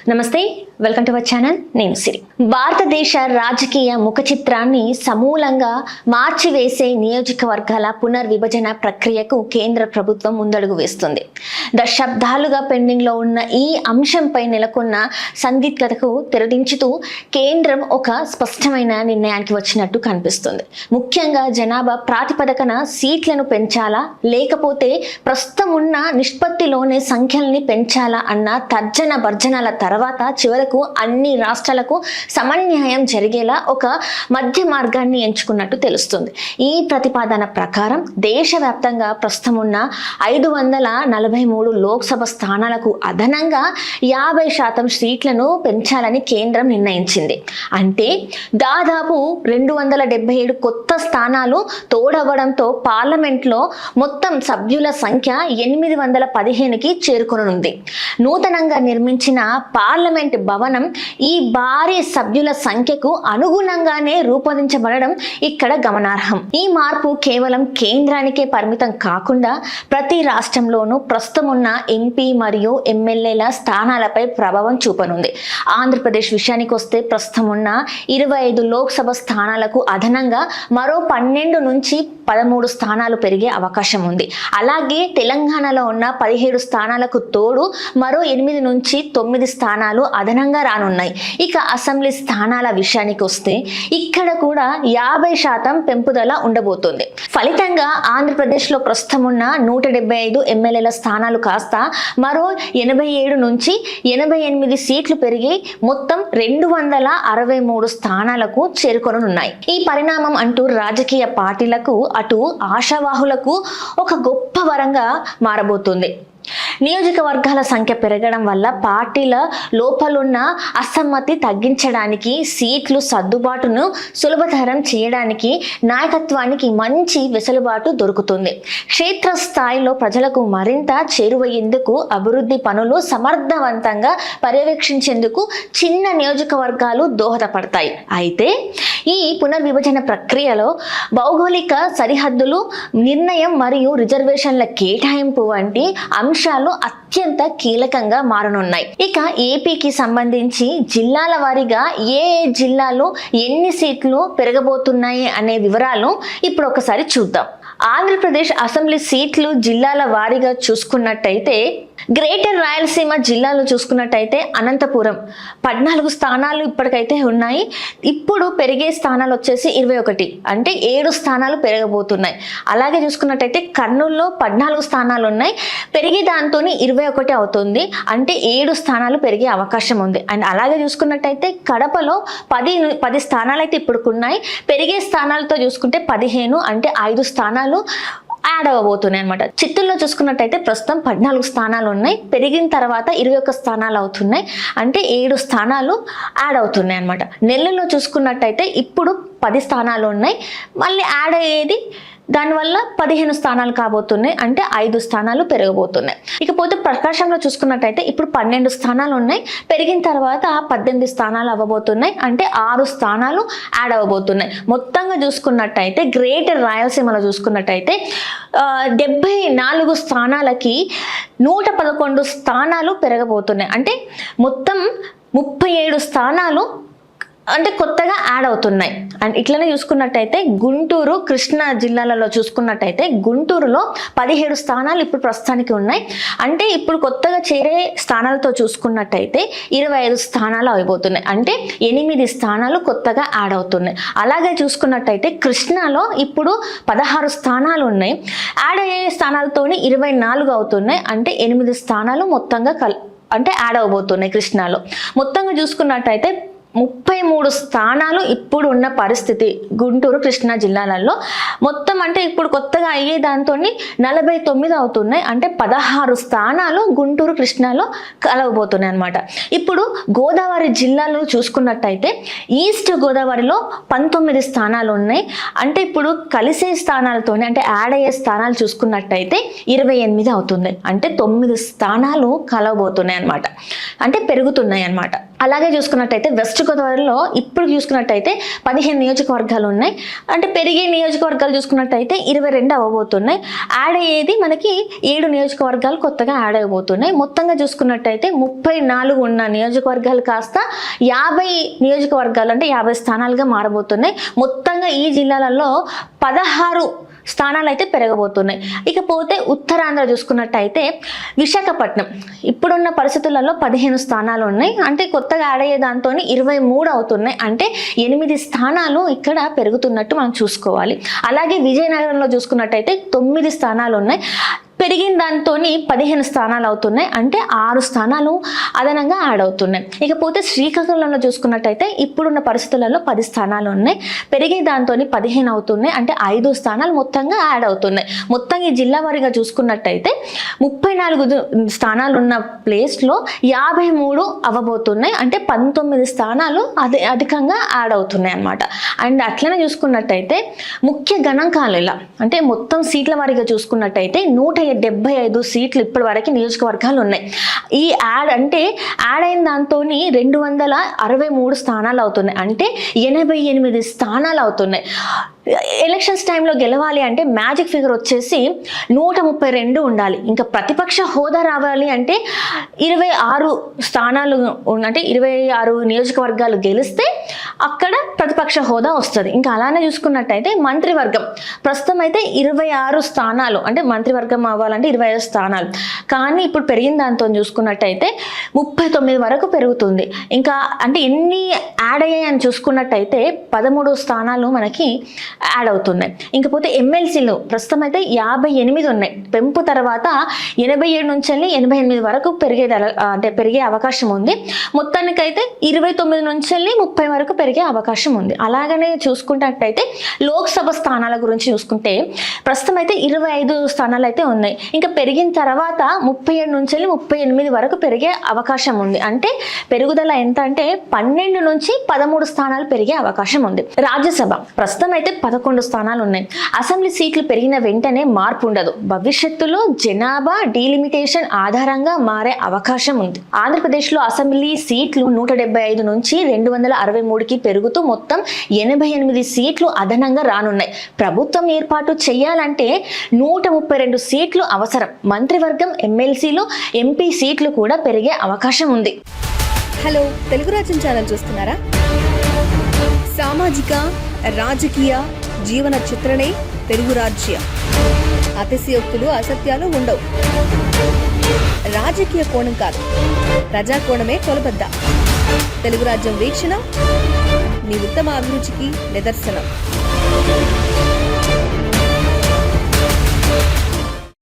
నమస్తే, welcome to our channel. నేను సిరి. భారతదేశ రాజకీయ ముఖ చిత్రాన్ని సమూలంగా మార్చివేసే నియోజకవర్గాల పునర్విభజన ప్రక్రియకు కేంద్ర ప్రభుత్వం ముందడుగు వేస్తుంది. దశాబ్దాలుగా పెండింగ్లో ఉన్న ఈ అంశంపై నెలకొన్న సందిగ్ధతకు తెరదించుతూ కేంద్రం ఒక స్పష్టమైన నిర్ణయానికి వచ్చినట్టు కనిపిస్తుంది. ముఖ్యంగా జనాభా ప్రాతిపదికన సీట్లను పెంచాలా లేకపోతే ప్రస్తుతం ఉన్న నిష్పత్తిలోనే సంఖ్యల్ని పెంచాలా అన్న తర్జన భర్జనల తర్వాత చివరకు అన్ని రాష్ట్రాలకు సమన్యాయం జరిగేలా ఒక మధ్య మార్గాన్ని ఎంచుకున్నట్టు తెలుస్తుంది. ఈ ప్రతిపాదన ప్రకారం దేశవ్యాప్తంగా ప్రస్తుతం ఉన్న 543 లోక్సభ స్థానాలకు అదనంగా 50% సీట్లను పెంచాలని కేంద్రం నిర్ణయించింది. అంటే దాదాపు 277 కొత్త స్థానాలు తోడవడంతో పార్లమెంట్లో మొత్తం సభ్యుల సంఖ్య 815కి చేరుకొనుంది. నూతనంగా నిర్మించిన పార్లమెంట్ భవనం ఈ భారీ సభ్యుల సంఖ్యకు అనుగుణంగానే రూపొందించబడడం ఇక్కడ గమనార్హం. ఈ మార్పు కేవలం కేంద్రానికే పరిమితం కాకుండా ప్రతి రాష్ట్రంలోనూ ప్రస్తుతం ఉన్న ఎంపీ మరియు ఎమ్మెల్యేల స్థానాలపై ప్రభావం చూపనుంది. ఆంధ్రప్రదేశ్ విషయానికి వస్తే ప్రస్తుతం ఉన్న 25 లోక్సభ స్థానాలకు అదనంగా మరో 12 నుంచి 13 స్థానాలు పెరిగే అవకాశం ఉంది. అలాగే తెలంగాణలో ఉన్న 17 స్థానాలకు తోడు మరో 8 నుంచి 9 స్థానాలు అదనంగా రానున్నాయి. ఇక అసెంబ్లీ స్థానాల విషయానికి వస్తే ఇక్కడ కూడా 50% పెంపుదల ఉండబోతుంది. ఫలితంగా ఆంధ్రప్రదేశ్లో ప్రస్తుతం ఉన్న 175 ఎమ్మెల్యేల స్థానాలు కాస్త మరో 87 నుంచి 88 సీట్లు పెరిగి మొత్తం 263 స్థానాలకు చేరుకొనున్నాయి. ఈ పరిణామం అంటూ రాజకీయ పార్టీలకు అటు ఆశావాహులకు ఒక గొప్ప వరంగా మారబోతుంది. నియోజకవర్గాల సంఖ్య పెరగడం వల్ల పార్టీల లోపలున్న అసమ్మతి తగ్గించడానికి, సీట్లు సర్దుబాటును సులభతరం చేయడానికి నాయకత్వానికి మంచి వెసులుబాటు దొరుకుతుంది. క్షేత్రస్థాయిలో ప్రజలకు మరింత చేరువయ్యేందుకు, అభివృద్ధి పనులు సమర్థవంతంగా పర్యవేక్షించేందుకు చిన్న నియోజకవర్గాలు దోహదపడతాయి. అయితే ఈ పునర్విభజన ప్రక్రియలో భౌగోళిక సరిహద్దులు నిర్ణయం మరియు రిజర్వేషన్ల కేటాయింపు వంటి అంశాలు అత్యంత కీలకంగా మారనున్నాయి. ఇక ఏపీకి సంబంధించి జిల్లాల వారీగా ఏ జిల్లాలో ఎన్ని సీట్లు పెరగబోతున్నాయి అనే వివరాలు ఇప్పుడు ఒకసారి చూద్దాం. ఆంధ్రప్రదేశ్ అసెంబ్లీ సీట్లు జిల్లాల వారీగా చూసుకున్నట్టయితే గ్రేటర్ రాయలసీమ జిల్లాలో చూసుకున్నట్టయితే అనంతపురం 14 స్థానాలు ఇప్పటికైతే ఉన్నాయి. ఇప్పుడు పెరిగే స్థానాలు వచ్చేసి 21, అంటే 7 స్థానాలు పెరగబోతున్నాయి. అలాగే చూసుకున్నట్టయితే కర్నూలులో 14 స్థానాలు ఉన్నాయి, పెరిగే దాంతో 21 అవుతుంది, అంటే 7 స్థానాలు పెరిగే అవకాశం ఉంది. అండ్ అలాగే చూసుకున్నట్టయితే కడపలో 10 స్థానాలు అయితే ఇప్పుడు ఉన్నాయి, పెరిగే స్థానాలతో చూసుకుంటే 15, అంటే 5 స్థానాలు యాడ్ అవ్వబోతున్నాయి అనమాట. చిత్తూరులో చూసుకున్నట్టయితే ప్రస్తుతం 14 స్థానాలు ఉన్నాయి, పెరిగిన తర్వాత 21 స్థానాలు అవుతున్నాయి, అంటే 7 స్థానాలు యాడ్ అవుతున్నాయి అనమాట. నెల్లూరులో చూసుకున్నట్టయితే ఇప్పుడు 10 స్థానాలు ఉన్నాయి, మళ్ళీ యాడ్ అయ్యేది దానివల్ల 15 స్థానాలు కాబోతున్నాయి, అంటే 5 స్థానాలు పెరగబోతున్నాయి. ఇకపోతే ప్రకాశంలో చూసుకున్నట్టయితే ఇప్పుడు 12 స్థానాలు ఉన్నాయి, పెరిగిన తర్వాత 18 స్థానాలు అవ్వబోతున్నాయి, అంటే 6 స్థానాలు యాడ్ అవ్వబోతున్నాయి. మొత్తంగా చూసుకున్నట్టయితే గ్రేటర్ రాయలసీమలో చూసుకున్నట్టయితే 74 స్థానాలకి 111 స్థానాలు పెరగబోతున్నాయి, అంటే మొత్తం 37 స్థానాలు అంటే కొత్తగా యాడ్ అవుతున్నాయి. అండ్ ఇట్లనే చూసుకున్నట్టయితే గుంటూరు, కృష్ణా జిల్లాలలో చూసుకున్నట్టయితే గుంటూరులో 17 స్థానాలు ఇప్పుడు ప్రస్తుతానికి ఉన్నాయి, అంటే ఇప్పుడు కొత్తగా చేరే స్థానాలతో చూసుకున్నట్టయితే 25 స్థానాలు అయిపోతున్నాయి, అంటే 8 స్థానాలు కొత్తగా యాడ్ అవుతున్నాయి. అలాగే చూసుకున్నట్టయితే కృష్ణాలో ఇప్పుడు 16 స్థానాలు ఉన్నాయి, యాడ్ అయ్యే స్థానాలతోని 24 అవుతున్నాయి, అంటే 8 స్థానాలు మొత్తంగా అంటే యాడ్ అవబోతున్నాయి కృష్ణాలో. మొత్తంగా చూసుకున్నట్టయితే 33 స్థానాలు ఇప్పుడు ఉన్న పరిస్థితి గుంటూరు, కృష్ణా జిల్లాలలో. మొత్తం అంటే ఇప్పుడు కొత్తగా అయ్యే దాంతో 49 అవుతున్నాయి, అంటే 16 స్థానాలు గుంటూరు, కృష్ణాలో కలవబోతున్నాయి అనమాట. ఇప్పుడు గోదావరి జిల్లాలో చూసుకున్నట్టయితే ఈస్ట్ గోదావరిలో 19 స్థానాలు ఉన్నాయి, అంటే ఇప్పుడు కలిసే స్థానాలతోనే అంటే యాడ్ అయ్యే స్థానాలు చూసుకున్నట్టయితే 28 అవుతుంది, అంటే 9 స్థానాలు కలవబోతున్నాయి అనమాట, అంటే పెరుగుతున్నాయి అనమాట. అలాగే చూసుకున్నట్టయితే వెస్ట్ గోదావరిలో ఇప్పుడు చూసుకున్నట్టయితే 15 నియోజకవర్గాలు ఉన్నాయి. అంటే పెరిగే నియోజకవర్గాలు చూసుకున్నట్టయితే 22 అవ్వబోతున్నాయి. యాడ్ అయ్యేది మనకి 7 నియోజకవర్గాలు కొత్తగా యాడ్ అయిపోతున్నాయి. మొత్తంగా చూసుకున్నట్టయితే 34 ఉన్న నియోజకవర్గాలు కాస్త 50 నియోజకవర్గాలు అంటే 50 స్థానాలుగా మారబోతున్నాయి. మొత్తంగా ఈ జిల్లాలలో 16 స్థానాలు అయితే పెరగబోతున్నాయి. ఇకపోతే ఉత్తరాంధ్ర చూసుకున్నట్టయితే విశాఖపట్నం ఇప్పుడున్న పరిస్థితులలో 15 స్థానాలు ఉన్నాయి. అంటే కొత్తగా యాడ్ అయ్యే దాంతో 23 అవుతున్నాయి. అంటే 8 స్థానాలు ఇక్కడ పెరుగుతున్నట్టు మనం చూసుకోవాలి. అలాగే విజయనగరంలో చూసుకున్నట్టయితే 9 స్థానాలు ఉన్నాయి. పెరిగిన దాంతో 15 స్థానాలు అవుతున్నాయి. అంటే 6 స్థానాలు అదనంగా యాడ్ అవుతున్నాయి. ఇకపోతే శ్రీకాకుళంలో చూసుకున్నట్టయితే ఇప్పుడున్న పరిస్థితులలో 10 స్థానాలు ఉన్నాయి. పెరిగే దాంతో 15 అవుతున్నాయి. అంటే 5 స్థానాలు మొత్తంగా యాడ్ అవుతున్నాయి. మొత్తం ఈ జిల్లా వారీగా చూసుకున్నట్టయితే 34 స్థానాలు ఉన్న ప్లేస్లో 53 అవ్వబోతున్నాయి. అంటే 19 స్థానాలు అధికంగా యాడ్ అవుతున్నాయి అన్నమాట. అండ్ అట్లనే చూసుకున్నట్టయితే ముఖ్య గణాంకాలు ఇలా అంటే మొత్తం సీట్ల వారీగా చూసుకున్నట్టయితే 175 సీట్లు ఇప్పటి వరకు నియోజకవర్గాలు ఉన్నాయి. ఈ యాడ్ అయిన దాంతో 263 స్థానాలు అవుతున్నాయి. అంటే 88 స్థానాలు అవుతున్నాయి. ఎలక్షన్స్ టైంలో గెలవాలి అంటే మ్యాజిక్ ఫిగర్ వచ్చేసి 132 ఉండాలి. ఇంకా ప్రతిపక్ష హోదా రావాలి అంటే 26 స్థానాలు అంటే 26 నియోజకవర్గాలు గెలిస్తే అక్కడ ప్రతిపక్ష హోదా వస్తుంది. ఇంకా అలానే చూసుకున్నట్టయితే మంత్రివర్గం ప్రస్తుతం అయితే 26 స్థానాలు అంటే మంత్రివర్గం అవ్వాలంటే 25 స్థానాలు. కానీ ఇప్పుడు పెరిగిన దాంతో చూసుకున్నట్టయితే 39 వరకు పెరుగుతుంది. ఇంకా అంటే ఎన్ని యాడ్ అయ్యాయని చూసుకున్నట్టయితే 13 స్థానాలు మనకి యాడ్ అవుతున్నాయి. ఇంకపోతే ఎమ్మెల్సీలు ప్రస్తుతం అయితే 58 ఉన్నాయి. పెంపు తర్వాత 87 నుంచి 88 వరకు పెరిగే అవకాశం ఉంది. మొత్తానికైతే 29 నుంచి 30 వరకు పెరిగే అవకాశం ఉంది. అలాగనే చూసుకున్నట్టయితే లోక్సభ స్థానాల గురించి చూసుకుంటే ప్రస్తుతం అయితే 25 స్థానాలు అయితే ఉన్నాయి. ఇంకా పెరిగిన తర్వాత 37 నుంచి 38 వరకు పెరిగే అవకాశం ఉంది. అంటే పెరుగుదల ఎంత అంటే 12 నుంచి 13 స్థానాలు పెరిగే అవకాశం ఉంది. రాజ్యసభ ప్రస్తుతం అయితే 11 స్థానాలు ఉన్నాయి. అసెంబ్లీ సీట్లు పెరిగిన వెంటనే మార్పు ఉండదు. భవిష్యత్తులో జనాభా డీలిమిటేషన్ ఆధారంగా మారే అవకాశం ఉంది. ఆంధ్రప్రదేశ్లో అసెంబ్లీ సీట్లు 175 నుంచి 263కి పెరుగుతూ మొత్తం 88 సీట్లు అదనంగా రానున్నాయి. ప్రభుత్వం ఏర్పాటు చేయాలంటే 132 సీట్లు అవసరం. మంత్రివర్గం, ఎమ్మెల్సీలు, ఎంపీ సీట్లు కూడా పెరిగే అవకాశం ఉంది. హలో, తెలుగు రాజ్యం ఛానల్ చూస్తున్నారా? సామాజిక, రాజకీయ జీవన చిత్రణే తెలుగు రాజ్యం. అతిశయోక్తులు, అసత్యాలు ఉండవు. రాజకీయ కోణం కాదు, ప్రజా కోణమే కొలబద్ద. తెలుగు రాజ్యం వీక్షణ నీ ఉత్తమ అభిరుచికి నిదర్శనం.